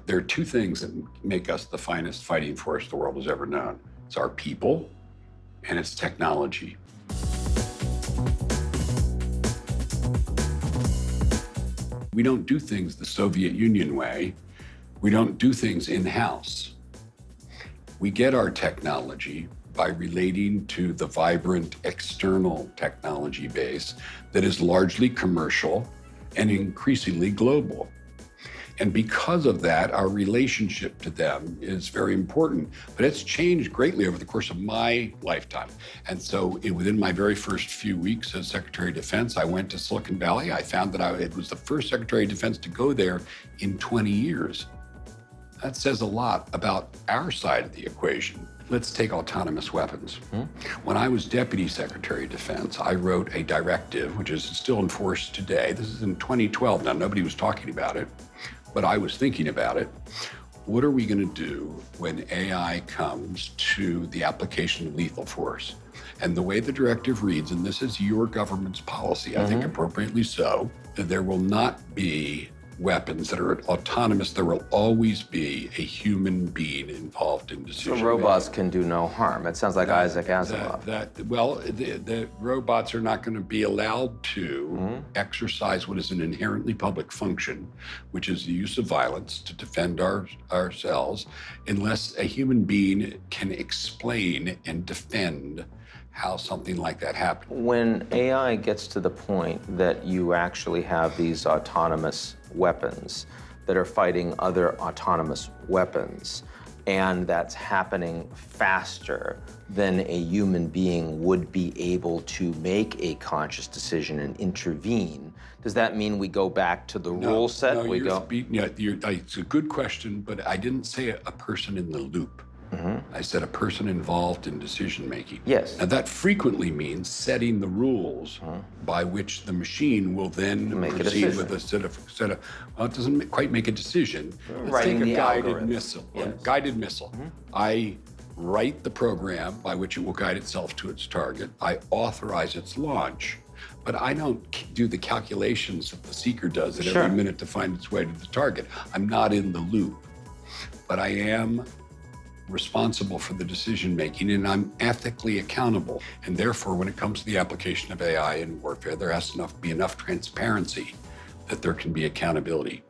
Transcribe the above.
There are two things that make us the finest fighting force the world has ever known. It's our people and it's technology. We don't do things the Soviet Union way. We don't do things in-house. We get our technology by relating to the vibrant external technology base that is largely commercial and increasingly global. And because of that, our relationship to them is very important. But it's changed greatly over the course of my lifetime. And so within my very first few weeks as Secretary of Defense, I went to Silicon Valley. I found that it was the first Secretary of Defense to go there in 20 years. That says a lot about our side of the equation. Let's take autonomous weapons. When I was Deputy Secretary of Defense, I wrote a directive, which is still in force today. This is in 2012. Now, nobody was talking about it, but I was thinking about it. What are we going to do when AI comes to the application of lethal force? And the way the directive reads, and this is your government's policy, I think appropriately so, that there will not be weapons that are autonomous. There will always be a human being involved in decision. So robots can do no harm. It sounds like Isaac Asimov. The robots are not going to be allowed to exercise what is an inherently public function, which is the use of violence to defend ourselves, unless a human being can explain and defend how something like that happened. When AI gets to the point that you actually have these autonomous weapons that are fighting other autonomous weapons, and that's happening faster than a human being would be able to make a conscious decision and intervene, does that mean we go back to the rule set? No, it's a good question, but I didn't say a person in the loop. I said a person involved in decision-making. Yes. Now, that frequently means setting the rules by which the machine will then proceed with a set of, well, it doesn't quite make a decision. Let's take a guided missile. Yes. Guided missile. I write the program by which it will guide itself to its target. I authorize its launch, but I don't do the calculations that the seeker does at every minute to find its way to the target. I'm not in the loop, but I am responsible for the decision-making, and I'm ethically accountable. And therefore, when it comes to the application of AI in warfare, there has to be enough transparency that there can be accountability.